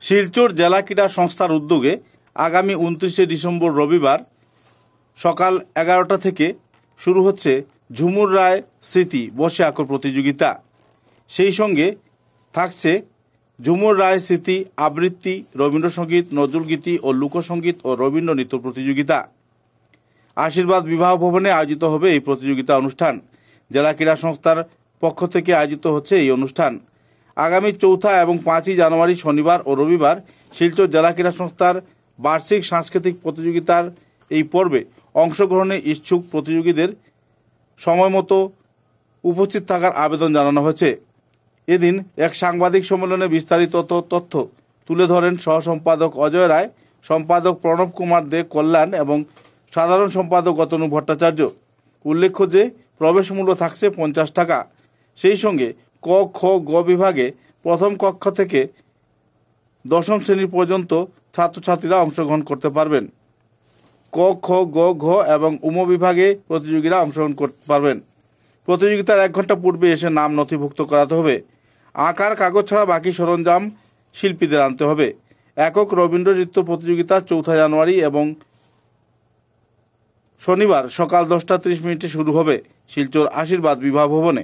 শিলচর জেলা ক্রীড়া সংস্থার উদ্যোগে আগামী 29শে ডিসেম্বর রবিবার সকাল 11টা থেকে শুরু হচ্ছে ঝুমুর রায় স্মৃতি বসে আঁকো প্রতিযোগিতা। সেই সঙ্গে থাকছে ঝুমুর রায় স্মৃতি আবৃত্তি, রবীন্দ্রসঙ্গীত, নজরুলগীতি ও লোকসঙ্গীত ও রবীন্দ্র নৃত্য প্রতিযোগিতা। আশীর্বাদ বিবাহ ভবনে আয়োজিত হবে এই প্রতিযোগিতা অনুষ্ঠান। জেলা ক্রীড়া সংস্থার পক্ষ থেকে আয়োজিত হচ্ছে এই অনুষ্ঠান। আগামী 4 এবং 5 জানুয়ারি শনিবার ও রবিবার শিলচর জেলা ক্রীড়া সংস্থার বার্ষিক সাংস্কৃতিক প্রতিযোগিতার এই পর্বে অংশগ্রহণে ইচ্ছুক প্রতিযোগীদের সময়মতো উপস্থিত থাকার আবেদন জানানো হয়েছে। এদিন এক সাংবাদিক সম্মেলনে বিস্তারিত তথ্য তুলে ধরেন সহ সম্পাদক অজয় রায়, সম্পাদক প্রণব কুমার দে কল্যাণ এবং সাধারণ সম্পাদক অতনু ভট্টাচার্য। উল্লেখ্য যে প্রবেশ মূল্য থাকছে 50 টাকা। সেই সঙ্গে ক, খ, গ বিভাগে প্রথম কক্ষ থেকে দশম শ্রেণী পর্যন্ত ছাত্রছাত্রীরা অংশগ্রহণ করতে পারবেন। ক, খ, গ, ঘ এবং উম বিভাগে প্রতিযোগীরা অংশগ্রহণ করতে পারবেন। প্রতিযোগিতার 1 ঘন্টা পূর্বে এসে নাম নথিভুক্ত করাতে হবে। আঁকার কাগজ ছাড়া বাকি সরঞ্জাম শিল্পীদের আনতে হবে। একক রবীন্দ্র নৃত্য প্রতিযোগিতা 4 জানুয়ারি এবং শনিবার সকাল 10:30 শুরু হবে শিলচর আশীর্বাদ বিবাহ ভবনে।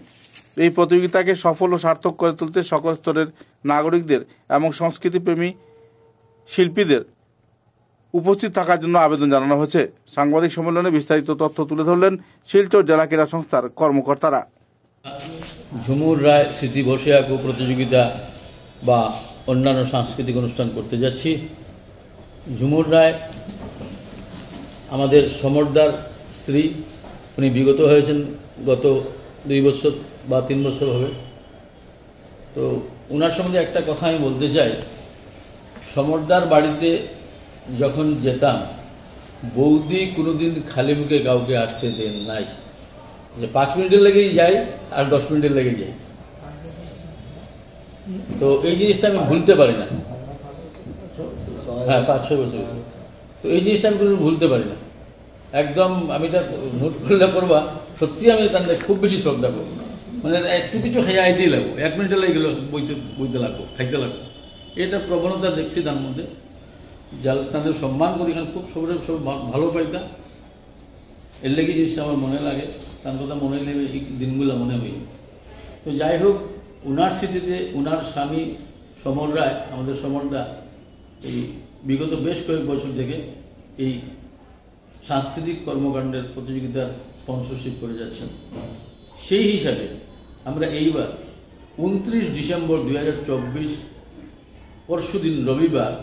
এই প্রতিযোগিতাকে সফল ও সার্থক করে তুলতে সকল স্তরের নাগরিকদের এবং সংস্কৃতিপ্রেমী শিল্পীদের উপস্থিত থাকার জন্য আবেদন জানানো হয়েছে। সাংবাদিক সম্মেলনে বিস্তারিত তথ্য তুলে ধরলেন শিলচর জেলা ক্রীড়া সংস্থার কর্মকর্তারা। ঝুমুর রায় স্মৃতি বসে আঁকো প্রতিযোগিতা বা অন্যান্য সাংস্কৃতিক অনুষ্ঠান করতে যাচ্ছি। ঝুমুর রায় আমাদের সমরদার স্ত্রী, উনি বিগত হয়েছেন গত 2 বছর বা 3 বছর হবে। তো ওনার সঙ্গে একটা কথা আমি বলতে চাই, সমরদার বাড়িতে যখন যেতাম বৌদি কোনোদিন খালি মুখে কাউকে আসতে দেন নাই, যে 5 মিনিটের লেগেই যায় আর 10 মিনিটের লেগে যায়। তো এই জিনিসটা আমি ভুলতে পারি না। হ্যাঁ, 5-6 বছর। তো এই জিনিসটা আমি কোনো ভুলতে পারি না। একদম আমি এটা নোট করলে করবা, সত্যি আমি তাদের খুব বেশি শ্রদ্ধা করব। মানে একটু কিছু খাইতেই লাগবো, 1 মিনিটে লেগে গেলো বইতে লাগবো, খাইতে লাগবো। এটা প্রবণতা দেখছি তার মধ্যে। যারা তাদের সম্মান করি, এখানে খুব সব ভালো পাইতা, এর লেগে জিনিসটা আমার মনে লাগে। তার কথা মনে নেবে, এই দিনগুলো মনে হই। তো যাই হোক, ওনার স্মৃতিতে ওনার স্বামী সমর রায়, আমাদের সমরদা, এই বিগত বেশ কয়েক বছর থেকে এই সাংস্কৃতিক কর্মকাণ্ডের প্রতিযোগিতার স্পন্সরশিপ করে যাচ্ছেন। সেই হিসাবে আমরা এইবার 29 ডিসেম্বর 2024 পরশুদিন রবিবার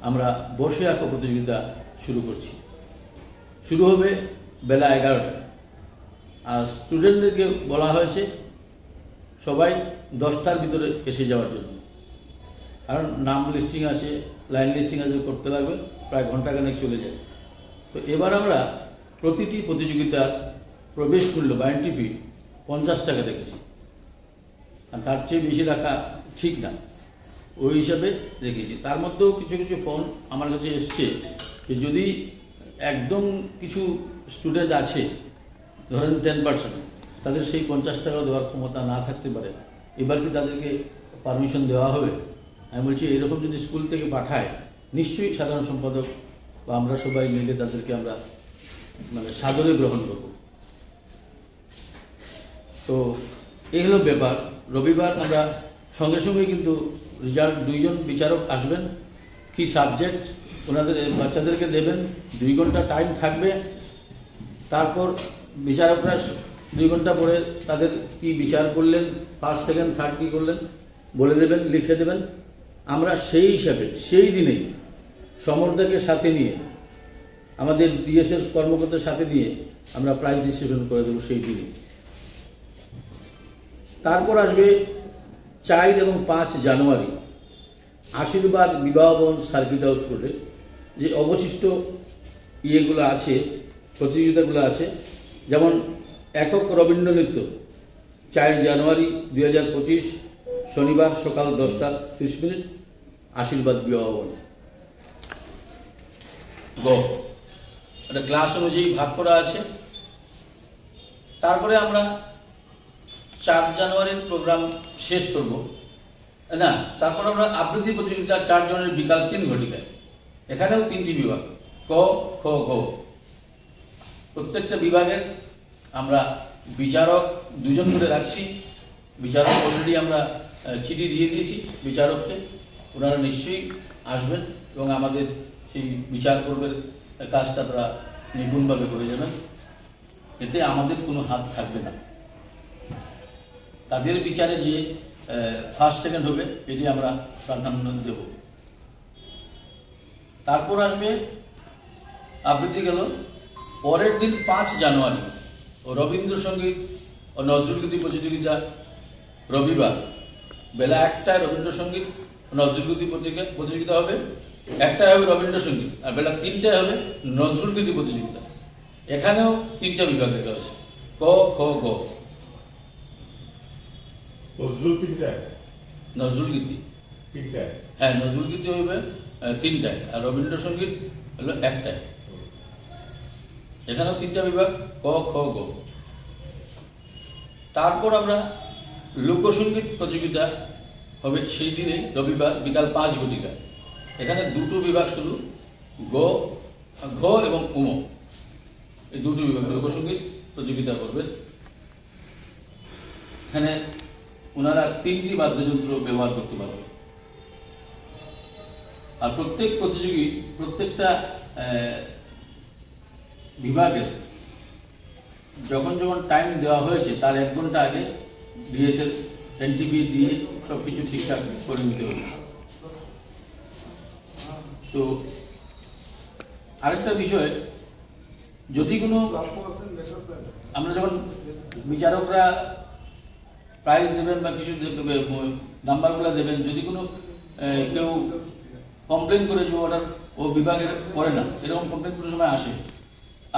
আমরা বসে আঁকো প্রতিযোগিতা শুরু করছি। শুরু হবে বেলা 11টায়। আর স্টুডেন্টদেরকে বলা হয়েছে সবাই 10টার ভিতরে এসে যাওয়ার জন্য, কারণ নাম লিস্টিং আছে, লাইন লিস্টিং আছে, করতে লাগবে, প্রায় ঘন্টাখানেক চলে যায়। তো এবার আমরা প্রতিটি প্রতিযোগিতার প্রবেশ মূল্য বা এন্ট্রি ফি 50 টাকা রেখেছি। আর তার চেয়ে বেশি রাখা ঠিক না, ওই হিসাবে রেখেছি। তার মধ্যেও কিছু কিছু ফোন আমার কাছে এসছে যে যদি একদম কিছু স্টুডেন্ট আছে, ধরেন 10%, তাদের সেই 50 টাকা দেওয়ার ক্ষমতা না থাকতে পারে, এবার কি তাদেরকে পারমিশন দেওয়া হবে? আমি বলছি এরকম যদি স্কুল থেকে পাঠায়, নিশ্চয়ই সাধারণ সম্পাদক বা আমরা সবাই মিলে তাদেরকে আমরা মানে সাদরে গ্রহণ করব। তো এই হলো ব্যাপার। রবিবার আমরা সঙ্গে সঙ্গে কিন্তু রেজাল্ট, 2 জন বিচারক আসবেন, কি সাবজেক্ট ওনাদের বাচ্চাদেরকে দেবেন, 2 ঘন্টা টাইম থাকবে। তারপর বিচারকরা 2 ঘন্টা পরে তাদের কি বিচার করলেন, ফার্স্ট সেকেন্ড থার্ড কি করলেন বলে দেবেন, লিখে দেবেন। আমরা সেই হিসাবে সেই দিনেই সমরদাকে সাথে নিয়ে, আমাদের ডিএসএস কর্মকর্তার সাথে নিয়ে আমরা প্রাইজ ডিস্ট্রিবিউশন করে দেবো সেই দিনে। তারপর আসবে 4 এবং 5 জানুয়ারি আশীর্বাদ বিবাহ ভবন সার্কিট হাউস রোডে যে অবশিষ্ট ইয়েগুলো আছে, প্রতিযোগিতাগুলো আছে, যেমন একক রবীন্দ্র নৃত্য 4 জানুয়ারি 2025 শনিবার সকাল 10:30 আশীর্বাদ বিবাহ ভবন। একটা ক্লাস অনুযায়ী ভাগ করা আছে। তারপরে আমরা 4 জানুয়ারির প্রোগ্রাম শেষ করব না, তারপর আমরা আবৃত্তি প্রতিযোগিতা 4 জনের বিকাল 3 ঘটিকায়, এখানেও 3টি বিভাগ, ক, খ, গ। প্রত্যেকটা বিভাগের আমরা বিচারক 2 জন করে রাখছি। বিচারক অলরেডি আমরা চিঠি দিয়ে দিয়েছি বিচারককে, ওনারা নিশ্চয়ই আসবেন এবং আমাদের সেই বিচার পর্বের কাজটা তারা নিপুণভাবে করে যাবেন। এতে আমাদের কোনো হাত থাকবে না। তাদের বিচারে যে ফার্স্ট সেকেন্ড হবে এটি আমরা প্রাধান্য দেব। তারপর আসবে আবৃত্তি গেল। পরের দিন 5 জানুয়ারি রবীন্দ্রসঙ্গীত ও নজরুলগীতি প্রতিযোগিতা, রবিবার বেলা 1টায় রবীন্দ্রসঙ্গীত ও নজরুলগীতি প্রতিযোগিতা হবে। 1টায় হবে রবীন্দ্রসঙ্গীত আর বেলা 3টায় হবে নজরুলগীতি প্রতিযোগিতা। এখানেও 3টা বিভাগ রেখা হয়েছে, ক, খ, গ। নজরুলগীতি 3টায়, হ্যাঁ, নজরুলগীতি হবে 3টায় আর রবীন্দ্রসঙ্গীত হলো 1টায়। এখানেও 3টা বিভাগ, ক, খ, গ। তারপর আমরা লোকসঙ্গীত প্রতিযোগিতা হবে সেই দিনে রবিবার বিকাল 5 ঘটিকা। এখানে 2টো বিভাগ শুধু, ঘ এবং উম, এই 2টো বিভাগ লোকসঙ্গীত প্রতিযোগিতা করবেন। এখানে ওনারা 3টি বাদ্যযন্ত্র ব্যবহার করতে পারবে। আর প্রত্যেক প্রতিযোগী প্রত্যেকটা বিভাগের যখন যখন টাইম দেওয়া হয়েছে তার 1 ঘন্টা আগে ডিএসএল এনটিপি দিয়ে সবকিছু ঠিকঠাক করে নিতে হবে। তো আরেকটা বিষয়, যদি কোনো আমরা যখন বিচারকরা প্রাইজ দেবেন বা কিছু নাম্বারগুলো দেবেন, যদি কোনো কেউ কমপ্লেন করে যে ওটার ও বিভাগের পড়ে না, এরকম কমপ্লেন কোনো সময় আসে,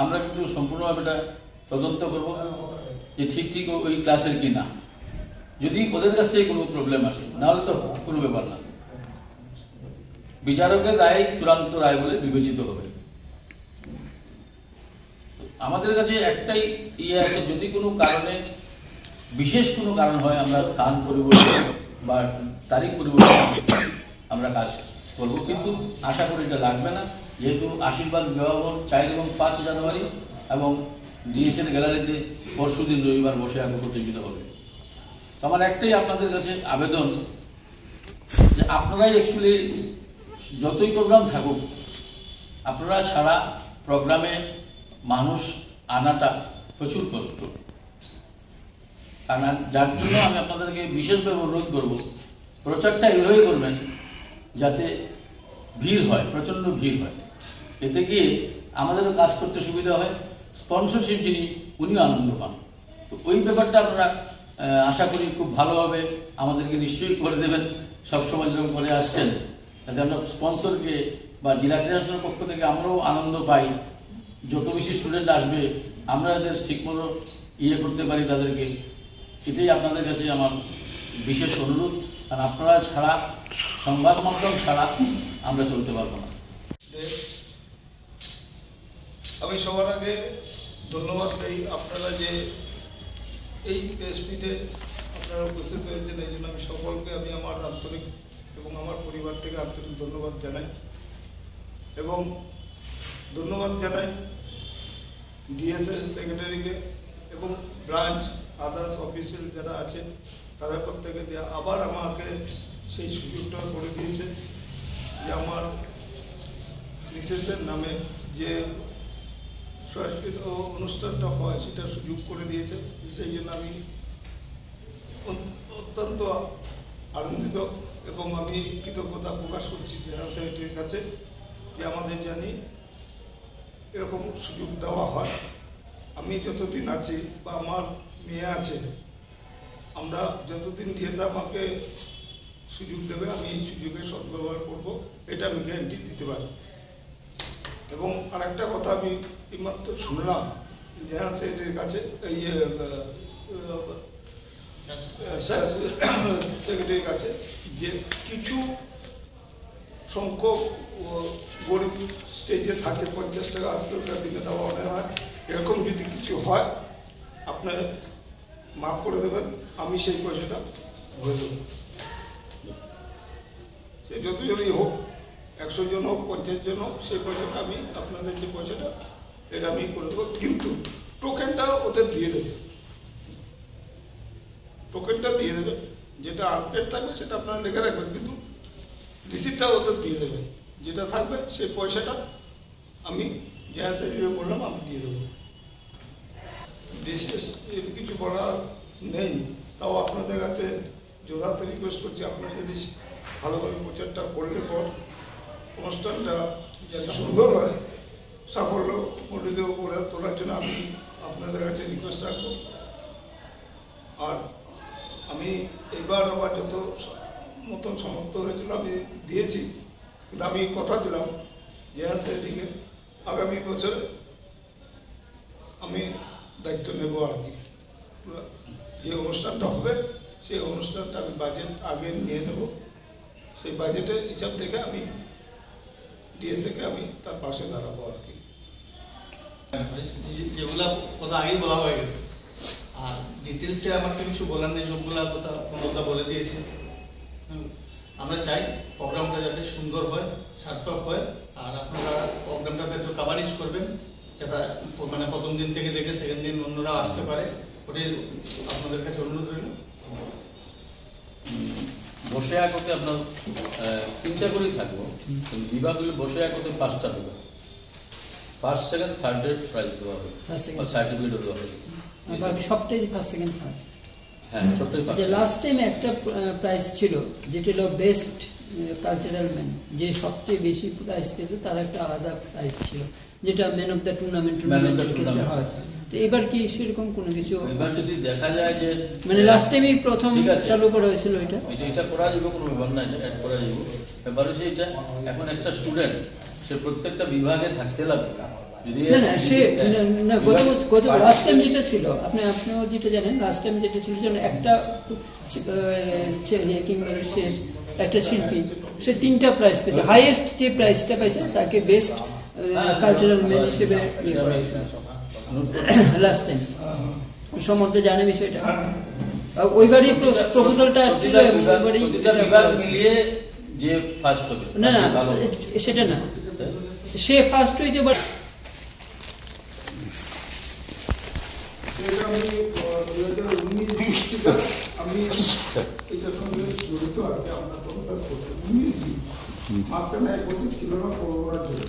আমরা কিন্তু সম্পূর্ণভাবে এটা তদন্ত করব যে ঠিক ওই ক্লাসের কি না। যদি ওদের কাছ থেকে কোনো প্রবলেম আসে, নাহলে তো কোনো ব্যাপার না, বিচারকের রায় চূড়ান্ত রায় বলে বিবেচিত হবে। আমাদের কাছে একটাই আছে, যদি কোনো কারণে বিশেষ কোনো কারণ হয় আমরা স্থান পরিবর্তন বা তারিখ পরিবর্তন আমরা কাজ করবো, কিন্তু আশা করি এটা লাগবে না, যেহেতু আশীর্বাদ বিবাহভবন 4 এবং 5 জানুয়ারি এবং ডিএসএল গ্যালারিতে পরশুদিন রবিবার বসে আগে প্রতিযোগিতা হবে। আমার একটাই আপনাদের কাছে আবেদন যে আপনারাই অ্যাকচুয়ালি যতই প্রোগ্রাম থাকুক, আপনারা সারা প্রোগ্রামে মানুষ আনাটা প্রচুর কষ্ট। কারণ যার জন্য আমি আপনাদেরকে বিশেষভাবে অনুরোধ করব, প্রচারটা এইভাবে করবেন যাতে ভিড় হয়, প্রচন্ড ভিড় হয়। এতে গিয়ে আমাদেরও কাজ করতে সুবিধা হয়, স্পন্সরশিপ যিনি উনিও আনন্দ পান। তো ওই ব্যাপারটা আপনারা আশা করি খুব ভালোভাবে আমাদেরকে নিশ্চয়ই করে দেবেন, সবসময় যেরকম করে আসছেন, যাতে আমরা স্পন্সরকে বা জেলা ক্রীড়াশনের পক্ষ থেকে আমরাও আনন্দ পাই। যত বেশি স্টুডেন্ট আসবে আমরা এদের ঠিকমতো করতে পারি তাদেরকে, এটাই আপনাদের কাছে আমার বিশেষ অনুরোধ। কারণ আপনারা ছাড়া, সংবাদ মাধ্যম ছাড়া আমরা চলতে পারবো না। আমি সবার আগে ধন্যবাদ দিই আপনারা যে এই প্রেসমিটে আপনারা উপস্থিত হয়েছেন, এই জন্য আমি সকলকে আমি আমার আন্তরিক এবং আমার পরিবার থেকে আন্তরিক ধন্যবাদ জানাই। এবং ধন্যবাদ জানাই ডিএসএল সেক্রেটারিকে এবং ব্রাঞ্চ আদার্স অফিসিয়াল যারা আছেন তাদের প্রত্যেকে যে আবার আমাকে সেই সুযোগটা করে দিয়েছে যে আমার মিসেসের নামে যে সংস্কৃত অনুষ্ঠানটা হয় সেটা সুযোগ করে দিয়েছে। সেই জন্য আমি অত্যন্ত আনন্দিত এবং আমি কৃতজ্ঞতা প্রকাশ করছি জেনারেল সেক্রেটারির কাছে যে আমাদের জানি এরকম সুযোগ দেওয়া হয়। আমি যতদিন আছি বা আমার মেয়ে আছে, আমরা যতদিন দিয়েছে আমাকে সুযোগ দেবে, আমি এই সুযোগের সদ্ব্যবহার করবো, এটা আমি গ্যারান্টি দিতে পারি। এবং আরেকটা কথা আমি এইমাত্র শুনলাম জেনারেল সেক্রেটারির কাছে, এই সেক্রেটারির কাছে, যে কিছু সংখ্যক গরিব স্টেজে থাকে 50 টাকা আজকালকার দিনে দেওয়া অনেক হয়, এরকম যদি কিছু হয় আপনার মাফ করে দেবেন, আমি সেই পয়সাটা ভরে দেবো। সে যতজনই হোক, 100 জন হোক, 50 জন হোক, সেই পয়সাটা আমি আপনাদের যে পয়সাটা এটা আমি করে দেবো, কিন্তু টোকেনটা ওদের দিয়ে দেবে, টোকেনটা দিয়ে দেবে, যেটা আপডেট থাকবে সেটা আপনারা লেখা রাখবেন, কিন্তু রিসিপ্টটা ওদের দিয়ে দেবেন, যেটা থাকবে সেই পয়সাটা আমি গ্যাস হিসেবে বললাম আমি দিয়ে দেবো। বিশেষ কিছু বলার নেই, তাও আপনাদের কাছে জোড়াতে রিকোয়েস্ট করছি, আপনারা যদি ভালোভাবে প্রচারটা করলে পর অনুষ্ঠানটা যাতে সুন্দর হয়, সাফল্য মণ্ডিত করে তোলার জন্য আমি আপনাদের কাছে রিকোয়েস্ট রাখবো। আর আমি এবার আমার যত মতন সমাপ্ত হয়েছিল আমি দিয়েছি, কিন্তু আমি কথা দিলাম যে সেটিকে আগামী বছর আমি দায়িত্ব নেব আর কি। যে অনুষ্ঠানটা হবে সেই অনুষ্ঠানটা আমি বাজেট আগে নিয়ে নেব, সেই বাজেটের হিসাব দেখে আমি ডিএসএকে আমি তার পাশে দাঁড়াবো আর কি। যেগুলা কথা আগেই বলা হয়ে গেছে, আর ডিটেলসে আমার তো কিছু বলার নেই, সবগুলা কথা প্রণতা বলে দিয়েছে। আমরা চাই প্রোগ্রামটা যাতে সুন্দর হয়, সার্থক হয়, আর আপনারা প্রোগ্রামটাকে একটু কাভারেজ করবেন, যাতে মানে প্রথম দিন থেকে দেখে সেকেন্ড দিন অন্যরা আসতে পারে, ওটাই আপনাদের কাছে অনুরোধ রইল। বসে একতে আপনার 3টা করেই থাকবো, কিন্তু বিভাগগুলো বসে একতে 5টা বিভাগ, ফার্স্ট সেকেন্ড থার্ডের প্রাইজ দেওয়া হবে, সার্টিফিকেটও দেওয়া হবে। সবটাই ফার্স্ট সেকেন্ড থার্ড। হ্যাঁ, সবটাই ফার্স্ট। যে লাস্ট টাইম একটা প্রাইজ ছিল যেটা হলো বেস্ট কালচারাল ম্যান, যে সবচেয়ে বেশি প্রাইজ পেত তার একটা আলাদা প্রাইজ ছিল, যেটা ম্যান অফ দ্য টুর্নামেন্ট হয়। তো এবার কি সেরকম কোনো কিছু? এবার যদি দেখা যায় যে মানে লাস্ট টাইমই প্রথম চালু করা হয়েছিল এটা করা যাবে, কোনো ব্যাপার না, এটা অ্যাড করা যাবে। ব্যাপার হচ্ছে এটা এখন একটা স্টুডেন্ট সে প্রত্যেকটা বিভাগে থাকতে লাগবে। না না, সে না, গত লাস্ট টাইম যেটা ছিল, আপনিও যেটা জানেন, লাস্ট টাইম যেটা ছিল যেন একটা ছেলে কিংবা শেষ একটা শিল্পী সে 3টা প্রাইজ পেয়েছে, হাইয়েস্ট যে প্রাইজটা পাইছে তাকে বেস্ট কালচারাল ম্যান হিসেবে ইয়ে করা হয়েছে লাস্ট টাইম। সম্বন্ধে জানে বিষয়টা, ওইবারই প্রপোজালটা আসছিল, ওইবারই মিলিয়ে যে ফার্স্ট হবে। না না, সেটা না, সে ফার্স্ট হইতে পারে। আমি এটার সঙ্গে জড়িত আর কি, আপনার সংসার করতে 19 দিন মাঝখানে 1 বছর ছিল না করোনার জন্য।